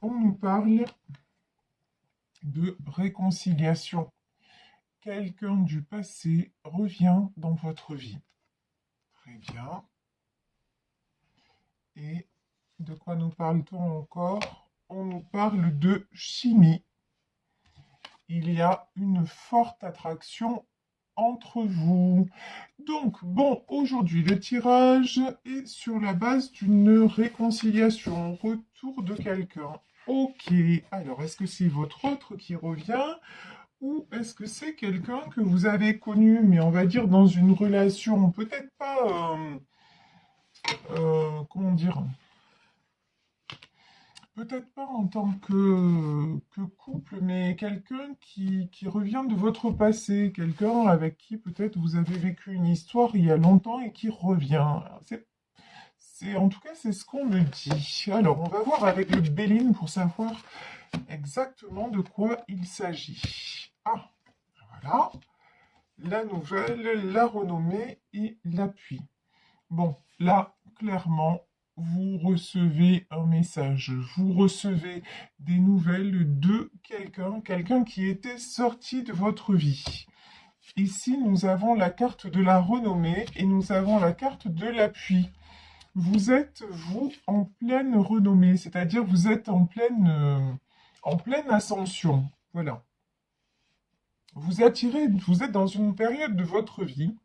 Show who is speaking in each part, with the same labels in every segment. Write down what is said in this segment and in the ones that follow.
Speaker 1: on nous parle de réconciliation. Quelqu'un du passé revient dans votre vie. Très bien. Et de quoi nous parle-t-on encore? On nous parle de chimie. Il y a une forte attraction entre vous. Donc, bon, aujourd'hui, le tirage est sur la base d'une réconciliation, retour de quelqu'un. Ok, alors est-ce que c'est votre autre qui revient ou est-ce que c'est quelqu'un que vous avez connu, mais on va dire dans une relation, peut-être pas, comment dire, peut-être pas en tant que couple, mais quelqu'un qui revient de votre passé, quelqu'un avec qui peut-être vous avez vécu une histoire il y a longtemps et qui revient. En tout cas, c'est ce qu'on me dit. Alors, on va voir avec le Béline pour savoir exactement de quoi il s'agit. Ah, voilà. La nouvelle, la renommée et l'appui. Bon, là, clairement, vous recevez un message, vous recevez des nouvelles de quelqu'un, quelqu'un qui était sorti de votre vie. Ici, nous avons la carte de la renommée et nous avons la carte de l'appui. Vous êtes, vous, en pleine renommée, c'est-à-dire vous êtes en pleine ascension. Voilà. Vous êtes dans une période de votre vie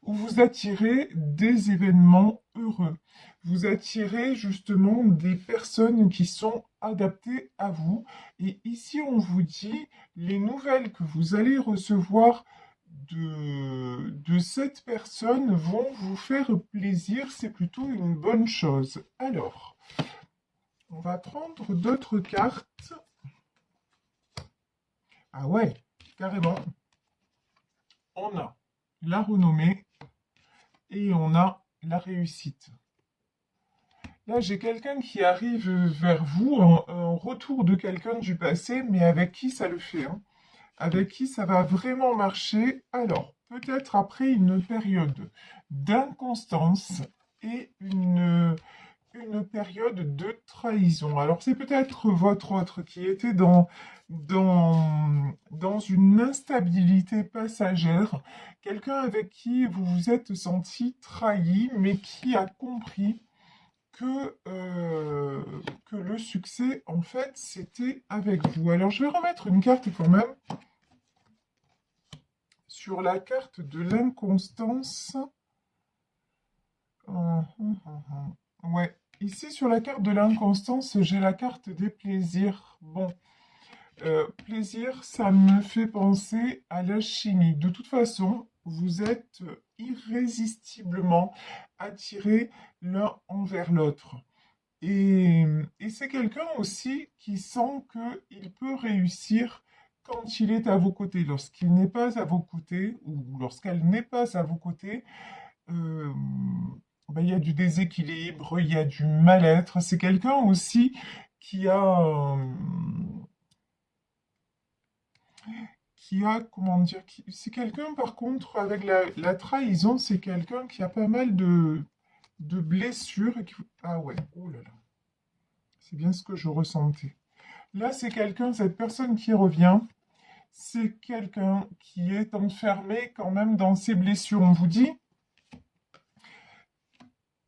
Speaker 1: où vous attirez des événements heureux. Vous attirez justement des personnes qui sont adaptées à vous. Et ici, on vous dit les nouvelles que vous allez recevoir de cette personne vont vous faire plaisir. C'est plutôt une bonne chose. Alors, on va prendre d'autres cartes. Ah ouais, carrément. On a la renommée et on a la réussite. Là, j'ai quelqu'un qui arrive vers vous, un retour de quelqu'un du passé, mais avec qui ça le fait, hein. Avec qui ça va vraiment marcher. Alors, peut-être après une période d'inconstance et une période de trahison. Alors, c'est peut-être votre autre qui était dans une instabilité passagère, quelqu'un avec qui vous vous êtes senti trahi, mais qui a compris que le succès, en fait, c'était avec vous. Alors, je vais remettre une carte quand même sur la carte de l'inconstance. Ouais, ici, sur la carte de l'inconstance, j'ai la carte des plaisirs. Bon, plaisir, ça me fait penser à la chimie. De toute façon, vous êtes irrésistiblement attirés l'un envers l'autre. Et, et c'est quelqu'un aussi qui sent qu'il peut réussir quand il est à vos côtés. Lorsqu'il n'est pas à vos côtés, ou lorsqu'elle n'est pas à vos côtés, euh, ben, il y a du déséquilibre, il y a du mal-être. C'est quelqu'un aussi qui a, comment dire, c'est quelqu'un par contre, avec la trahison, c'est quelqu'un qui a pas mal de blessures. Ah ouais, oh là là, c'est bien ce que je ressentais. Là, c'est quelqu'un, cette personne qui revient, c'est quelqu'un qui est enfermé quand même dans ses blessures. On vous dit,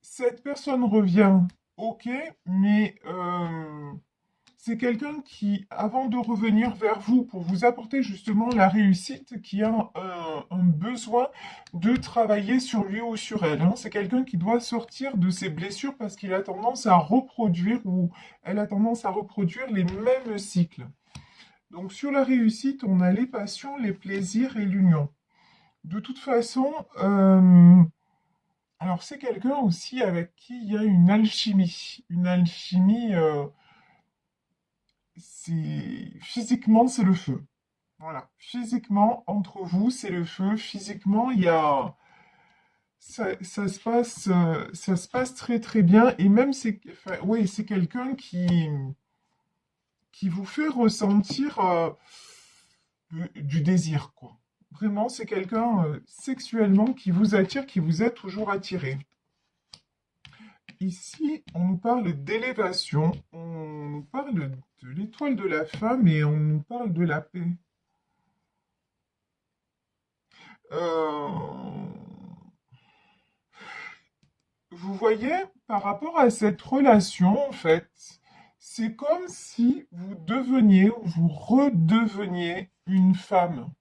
Speaker 1: cette personne revient, ok, mais c'est quelqu'un qui, avant de revenir vers vous pour vous apporter justement la réussite, qui a un besoin de travailler sur lui ou sur elle, hein. C'est quelqu'un qui doit sortir de ses blessures parce qu'il a tendance à reproduire ou elle a tendance à reproduire les mêmes cycles. Donc sur la réussite, on a les passions, les plaisirs et l'union. De toute façon, alors c'est quelqu'un aussi avec qui il y a une alchimie. Une alchimie, physiquement, c'est le feu. Voilà. Physiquement, entre vous, c'est le feu. Physiquement, il y a... ça se passe très très bien. Et même, enfin, oui, c'est quelqu'un qui vous fait ressentir du désir, quoi. Vraiment, c'est quelqu'un sexuellement qui vous attire, qui vous a toujours attiré. Ici, on nous parle d'élévation, on nous parle de l'étoile de la femme et on nous parle de la paix. Euh, Vous voyez, par rapport à cette relation, en fait, c'est comme si vous deveniez ou vous redeveniez une femme.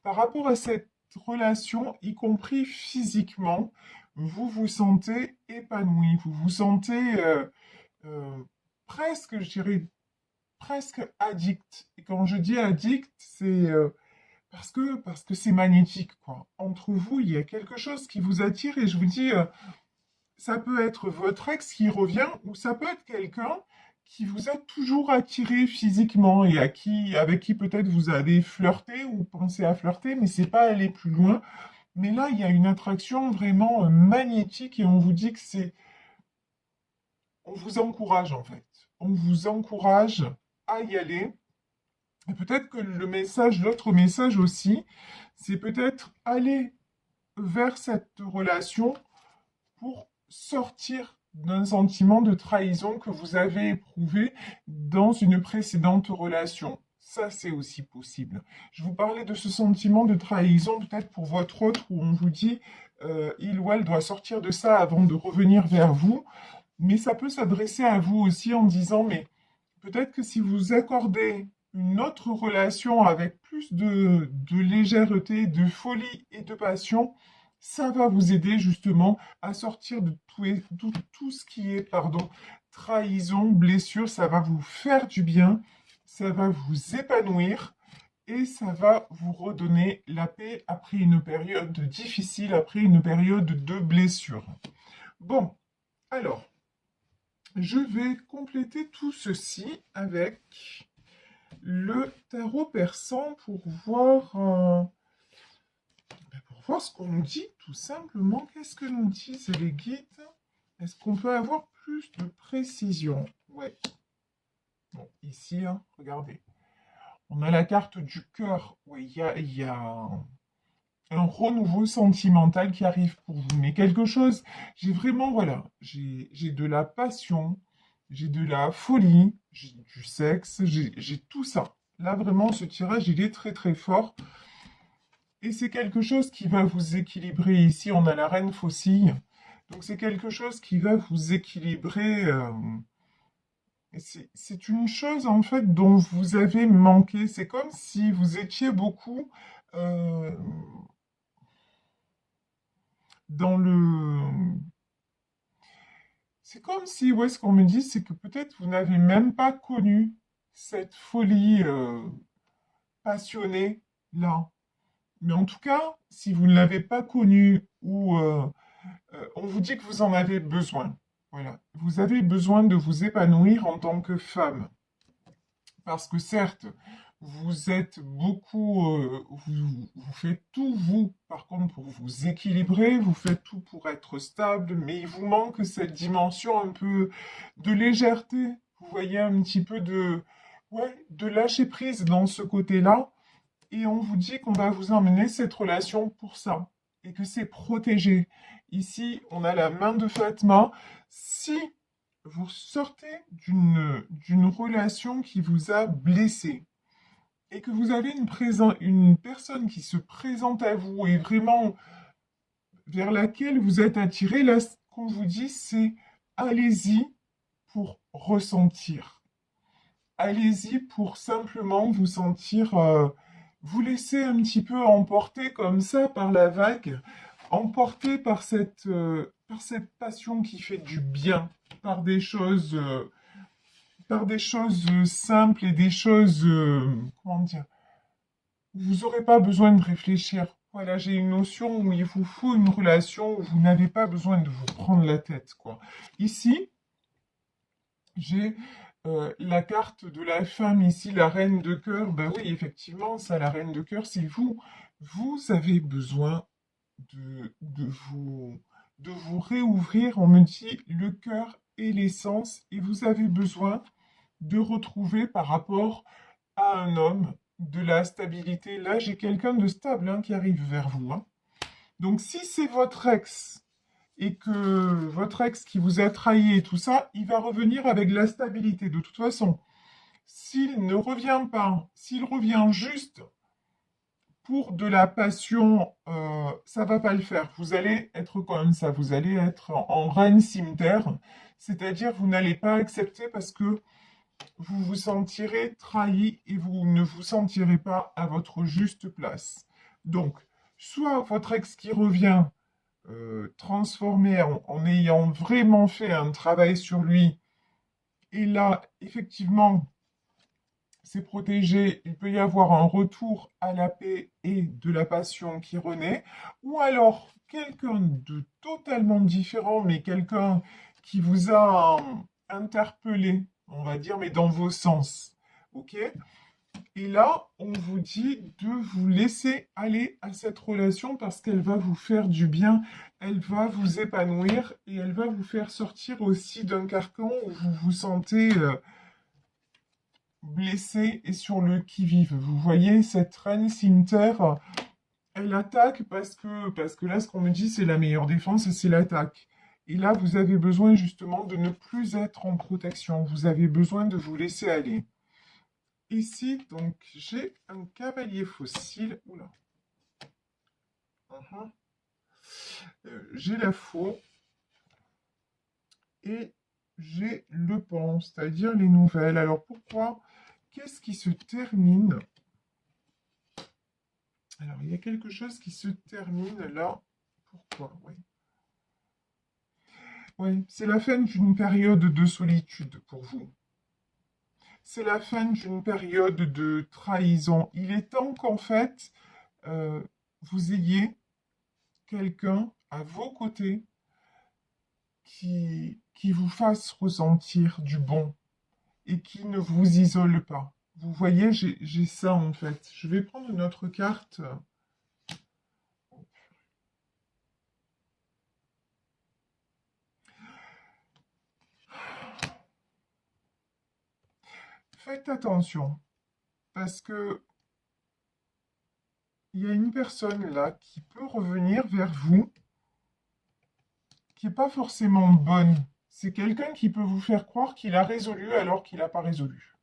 Speaker 1: Par rapport à cette relation, y compris physiquement, vous vous sentez épanoui, vous vous sentez euh, presque, je dirais, presque addict. Et quand je dis addict, c'est parce que c'est magnétique, quoi. Entre vous, il y a quelque chose qui vous attire et je vous dis, ça peut être votre ex qui revient ou ça peut être quelqu'un qui vous a toujours attiré physiquement et avec qui peut-être vous avez flirté ou pensé à flirter, mais c'est pas aller plus loin. Mais là, il y a une attraction vraiment magnétique et on vous dit que on vous encourage en fait. On vous encourage à y aller. Et peut-être que l'autre message aussi, c'est peut-être aller vers cette relation pour sortir d'un sentiment de trahison que vous avez éprouvé dans une précédente relation. Ça, c'est aussi possible. Je vous parlais de ce sentiment de trahison, peut-être pour votre autre, où on vous dit, il ou elle doit sortir de ça avant de revenir vers vous. Mais ça peut s'adresser à vous aussi en disant, mais peut-être que si vous accordez une autre relation avec plus de légèreté, de folie et de passion, ça va vous aider justement à sortir de tout ce qui est, pardon, trahison, blessure. Ça va vous faire du bien, ça va vous épanouir et ça va vous redonner la paix après une période difficile, après une période de blessure. Bon, alors, je vais compléter tout ceci avec le tarot persan pour voir ce qu'on nous dit, tout simplement. Qu'est-ce que nous disent les guides? Est-ce qu'on peut avoir plus de précision? Ouais. Bon, ici, hein, regardez. On a la carte du cœur. Oui, il y a un renouveau sentimental qui arrive pour vous. Mais quelque chose, j'ai vraiment, voilà, j'ai de la passion, j'ai de la folie, j'ai du sexe, j'ai tout ça. Là, vraiment, ce tirage, il est très très fort. Et c'est quelque chose qui va vous équilibrer. Ici, on a la reine faucille. Donc, c'est quelque chose qui va vous équilibrer. C'est une chose, en fait, dont vous avez manqué. C'est comme si vous étiez beaucoup euh, dans le... C'est comme si, ouais, ce qu'on me dit, c'est que peut-être vous n'avez même pas connu cette folie passionnée là. Mais en tout cas, si vous ne l'avez pas connue ou on vous dit que vous en avez besoin. Voilà. Vous avez besoin de vous épanouir en tant que femme. Parce que certes, vous êtes beaucoup, vous faites tout, vous, par contre, pour vous équilibrer, vous faites tout pour être stable, mais il vous manque cette dimension un peu de légèreté. Vous voyez un petit peu ouais, de lâcher prise dans ce côté-là. Et on vous dit qu'on va vous emmener cette relation pour ça. Et que c'est protégé. Ici, on a la main de Fatma. Si vous sortez d'une relation qui vous a blessé et que vous avez une personne qui se présente à vous et vraiment vers laquelle vous êtes attiré, là, ce qu'on vous dit, c'est allez-y pour ressentir. Allez-y pour simplement vous sentir, vous laisser un petit peu emporter comme ça par la vague, emporté par cette passion qui fait du bien, par des choses simples et des choses, comment dire, vous n'aurez pas besoin de réfléchir. Voilà, j'ai une notion où il vous faut une relation où vous n'avez pas besoin de vous prendre la tête, quoi. Ici, j'ai la carte de la femme ici, la reine de cœur. Ben oui, effectivement, ça, la reine de cœur, c'est vous. Vous avez besoin de vous réouvrir. On me dit le cœur et l'essence, et vous avez besoin de retrouver par rapport à un homme de la stabilité. Là, j'ai quelqu'un de stable hein, qui arrive vers vous. Hein. Donc, si c'est votre ex et que votre ex qui vous a trahi et tout ça, il va revenir avec de la stabilité. De toute façon, s'il ne revient pas, s'il revient juste pour de la passion, ça va pas le faire. Vous allez être comme ça, vous allez être en reine cimeterre, c'est-à-dire vous n'allez pas accepter parce que vous vous sentirez trahi et vous ne vous sentirez pas à votre juste place. Donc, soit votre ex qui revient transformé en ayant vraiment fait un travail sur lui, et là, effectivement, c'est protégé, il peut y avoir un retour à la paix et de la passion qui renaît, ou alors quelqu'un de totalement différent, mais quelqu'un qui vous a interpellé, on va dire, mais dans vos sens. Ok? Et là, on vous dit de vous laisser aller à cette relation parce qu'elle va vous faire du bien, elle va vous épanouir et elle va vous faire sortir aussi d'un carcan où vous vous sentez blessé et sur le qui-vive. Vous voyez, cette reine cimeterre, elle attaque parce que là, ce qu'on me dit, c'est la meilleure défense, c'est l'attaque. Et là, vous avez besoin justement de ne plus être en protection. Vous avez besoin de vous laisser aller. Ici, donc, j'ai un cavalier fossile. Oula. Mhm. J'ai la faux et j'ai le pont, c'est-à-dire les nouvelles. Alors pourquoi? Qu'est-ce qui se termine? Alors, il y a quelque chose qui se termine là. Pourquoi? Oui. Oui, c'est la fin d'une période de solitude pour vous. C'est la fin d'une période de trahison. Il est temps qu'en fait, euh, vous ayez quelqu'un à vos côtés qui vous fasse ressentir du bon et qui ne vous isole pas. Vous voyez, j'ai ça en fait. Je vais prendre une autre carte. Faites attention parce que il y a une personne là qui peut revenir vers vous qui n'est pas forcément bonne. C'est quelqu'un qui peut vous faire croire qu'il a résolu alors qu'il n'a pas résolu.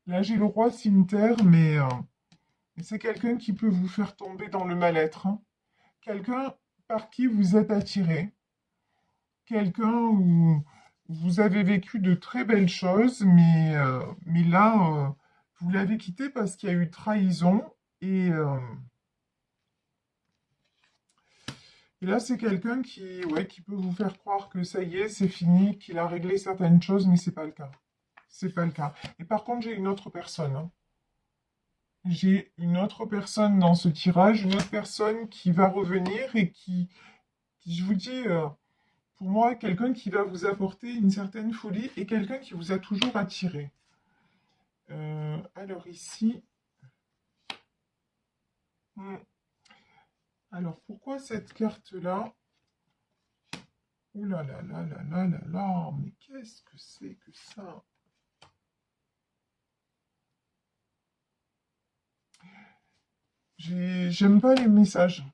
Speaker 1: Là, j'ai le roi cimeterre, mais c'est quelqu'un qui peut vous faire tomber dans le mal-être, hein. Quelqu'un par qui vous êtes attiré. Quelqu'un où vous avez vécu de très belles choses, mais là, vous l'avez quitté parce qu'il y a eu trahison. Et là, c'est quelqu'un ouais, qui peut vous faire croire que ça y est, c'est fini, qu'il a réglé certaines choses, mais c'est pas le cas. C'est pas le cas. Et par contre, j'ai une autre personne, hein. J'ai une autre personne dans ce tirage, une autre personne qui va revenir et qui je vous dis, pour moi, quelqu'un qui va vous apporter une certaine folie et quelqu'un qui vous a toujours attiré. Alors ici, hmm, alors pourquoi cette carte-là? Ouh là là là là là là là, mais qu'est-ce que c'est que ça? J'aime pas les messages.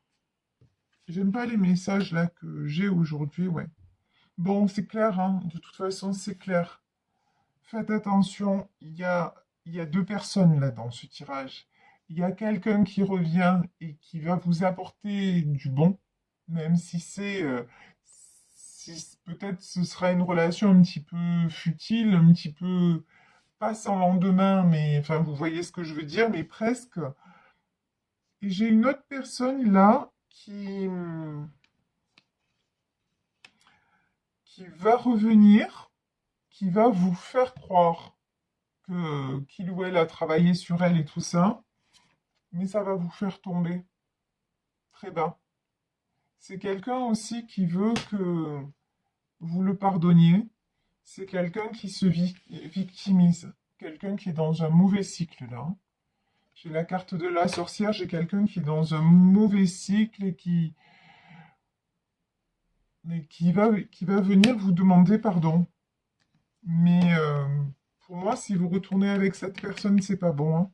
Speaker 1: J'aime pas les messages là que j'ai aujourd'hui, ouais. Bon, c'est clair, hein. De toute façon, c'est clair. Faites attention, il y a deux personnes là dans ce tirage. Il y a quelqu'un qui revient et qui va vous apporter du bon, même si peut-être ce sera une relation un petit peu futile, un petit peu pas sans lendemain, mais enfin vous voyez ce que je veux dire, mais presque. Et j'ai une autre personne là qui va revenir, qui va vous faire croire que qu'il ou elle a travaillé sur elle et tout ça, mais ça va vous faire tomber très bas. C'est quelqu'un aussi qui veut que vous le pardonniez. C'est quelqu'un qui se victimise. Quelqu'un qui est dans un mauvais cycle là. J'ai la carte de la sorcière, j'ai quelqu'un qui est dans un mauvais cycle et qui va venir vous demander pardon. Mais pour moi, si vous retournez avec cette personne, c'est pas bon, hein.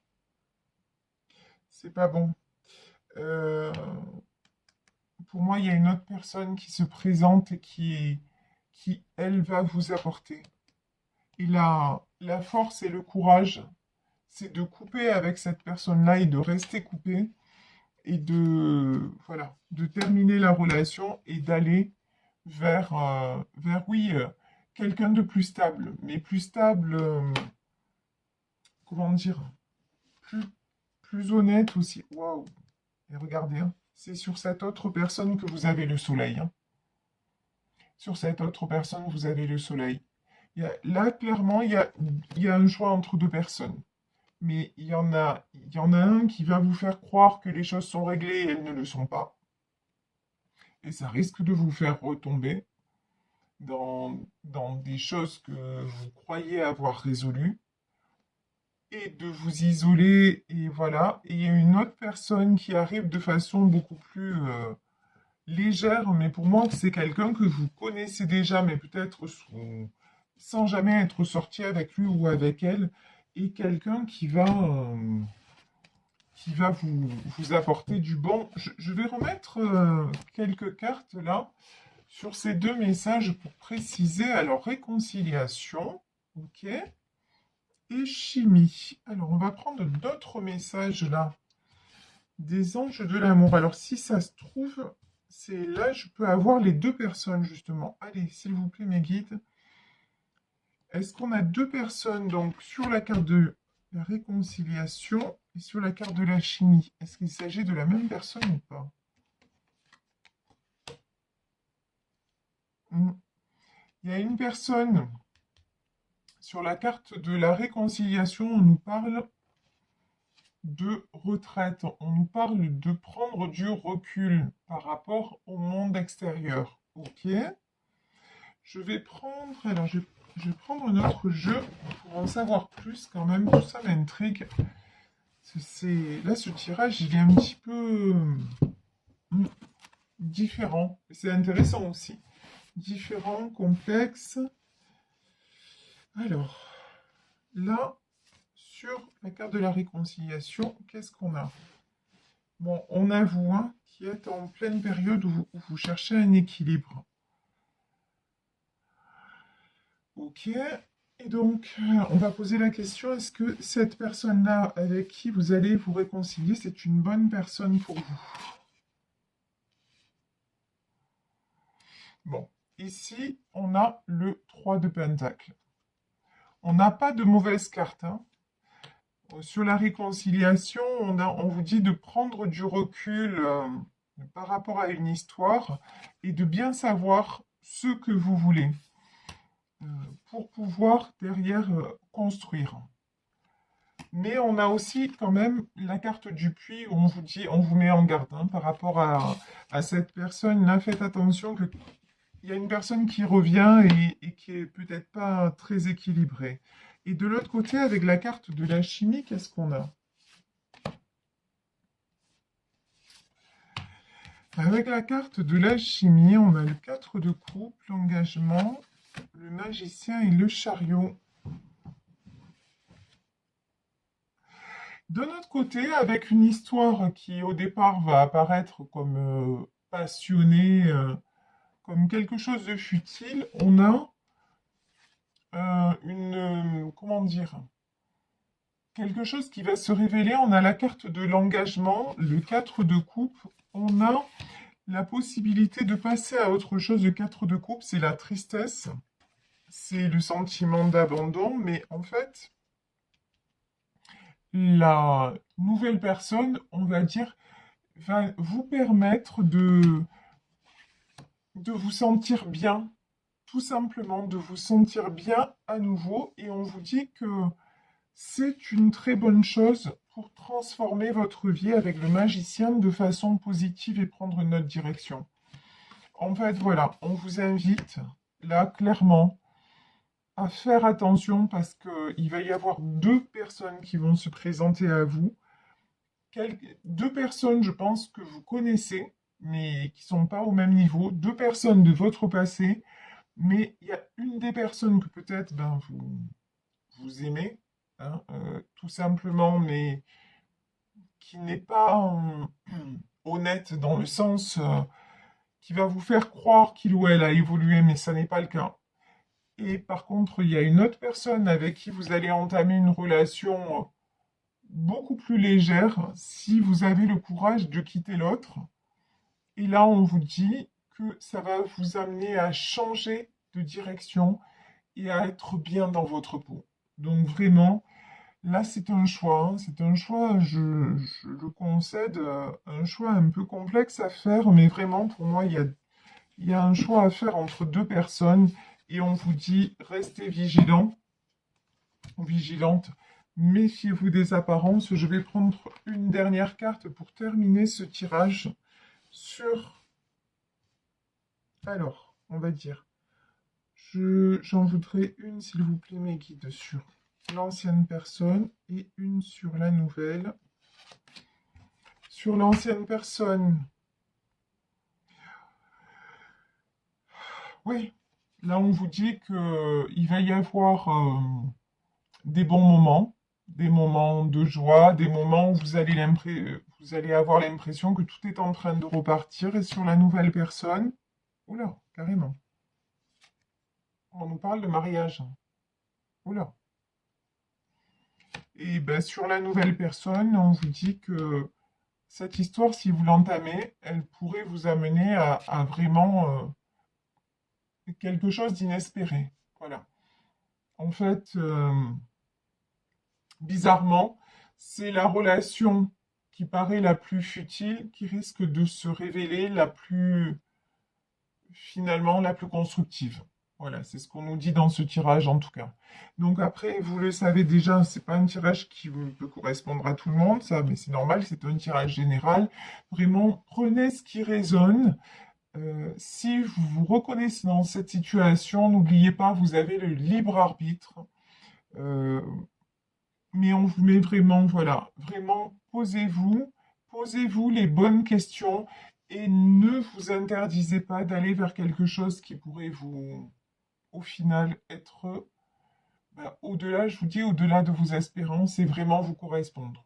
Speaker 1: C'est pas bon. Euh, pour moi, il y a une autre personne qui se présente et qui, elle, va vous apporter. Et la force et le courage, c'est de couper avec cette personne-là et de rester coupé et voilà, de terminer la relation et d'aller vers oui, quelqu'un de plus stable, mais plus stable, comment dire, plus, plus honnête aussi. Waouh! Et regardez, hein, c'est sur cette autre personne que vous avez le soleil, hein. Sur cette autre personne, vous avez le soleil. Là, clairement, il y a un choix entre deux personnes. Mais il y en a un qui va vous faire croire que les choses sont réglées et elles ne le sont pas. Et ça risque de vous faire retomber dans des choses que vous croyez avoir résolues et de vous isoler. Et voilà. Et il y a une autre personne qui arrive de façon beaucoup plus légère, mais pour moi, c'est quelqu'un que vous connaissez déjà, mais peut-être sans jamais être sorti avec lui ou avec elle, et quelqu'un qui va vous apporter du bon. Je vais remettre quelques cartes là sur ces deux messages pour préciser. Alors, réconciliation, ok, et chimie. Alors, on va prendre d'autres messages là. Des anges de l'amour. Alors, si ça se trouve, c'est là, je peux avoir les deux personnes, justement. Allez, s'il vous plaît, mes guides. Est-ce qu'on a deux personnes, donc, sur la carte de la réconciliation et sur la carte de la chimie? Est-ce qu'il s'agit de la même personne ou pas? Il y a une personne sur la carte de la réconciliation, on nous parle de retraite. On nous parle de prendre du recul par rapport au monde extérieur. Ok. Alors je vais prendre un autre jeu pour en savoir plus quand même. Tout ça m'intrigue. Là, ce tirage, il est un petit peu différent. C'est intéressant aussi. Différent, complexe. Alors, là, sur la carte de la réconciliation, qu'est-ce qu'on a? Bon, on a vous, hein, qui êtes en pleine période où vous cherchez un équilibre. Ok. Et donc, on va poser la question, est-ce que cette personne-là avec qui vous allez vous réconcilier, c'est une bonne personne pour vous? Bon, ici, on a le 3 de Pentacle. On n'a pas de mauvaise carte, hein. Sur la réconciliation, on vous dit de prendre du recul par rapport à une histoire et de bien savoir ce que vous voulez euh, pour pouvoir derrière construire. Mais on a aussi quand même la carte du puits où on vous dit, on vous met en garde hein, par rapport à cette personne-là. Faites attention qu'il y a une personne qui revient et qui est peut-être pas très équilibrée. Et de l'autre côté, avec la carte de la chimie, qu'est-ce qu'on a? Avec la carte de la chimie, on a le 4 de coupe, l'engagement, le magicien et le chariot. De notre côté, avec une histoire qui au départ va apparaître comme passionnée, comme quelque chose de futile, on a comment dire, quelque chose qui va se révéler. On a la carte de l'engagement, le 4 de coupe. On a la possibilité de passer à autre chose. Le 4 de coupe, c'est la tristesse, c'est le sentiment d'abandon, mais en fait, la nouvelle personne, on va dire, va vous permettre de vous sentir bien, tout simplement de vous sentir bien à nouveau. Et on vous dit que c'est une très bonne chose pour transformer votre vie avec le magicien de façon positive et prendre une autre direction. En fait, voilà, on vous invite là clairement à faire attention parce qu'il va y avoir deux personnes qui vont se présenter à vous. Deux personnes, je pense, que vous connaissez, mais qui ne sont pas au même niveau. Deux personnes de votre passé, mais il y a une des personnes que peut-être ben, vous aimez, hein, tout simplement, mais qui n'est pas honnête dans le sens qui va vous faire croire qu'il ou elle a évolué, mais ça n'est pas le cas. Et par contre, il y a une autre personne avec qui vous allez entamer une relation beaucoup plus légère si vous avez le courage de quitter l'autre. Et là, on vous dit que ça va vous amener à changer de direction et à être bien dans votre peau. Donc vraiment, là, c'est un choix, hein. C'est un choix, je le concède, un choix un peu complexe à faire, mais vraiment, pour moi, il y a un choix à faire entre deux personnes et on vous dit, restez vigilants ou vigilantes, méfiez-vous des apparences. Je vais prendre une dernière carte pour terminer ce tirage sur, alors, on va dire, j'en voudrais une, s'il vous plaît, mes guides, sur l'ancienne personne et une sur la nouvelle. Sur l'ancienne personne, oui, là on vous dit qu'il va y avoir des bons moments, des moments de joie, des moments où vous allez avoir l'impression que tout est en train de repartir. Et sur la nouvelle personne, oula, carrément, on nous parle de mariage. Oula. Et ben, sur la nouvelle personne, on vous dit que cette histoire, si vous l'entamez, elle pourrait vous amener à vraiment quelque chose d'inespéré. Voilà. En fait, bizarrement, c'est la relation qui paraît la plus futile qui risque de se révéler finalement, la plus constructive. Voilà, c'est ce qu'on nous dit dans ce tirage en tout cas. Donc après, vous le savez déjà, c'est pas un tirage qui peut correspondre à tout le monde, ça, mais c'est normal, c'est un tirage général. Vraiment, prenez ce qui résonne. Si vous vous reconnaissez dans cette situation, n'oubliez pas, vous avez le libre arbitre. Euh, mais on vous met vraiment, voilà, vraiment, posez-vous les bonnes questions et ne vous interdisez pas d'aller vers quelque chose qui pourrait vous, au final, être au-delà, je vous dis, au-delà de vos espérances et vraiment vous correspondre.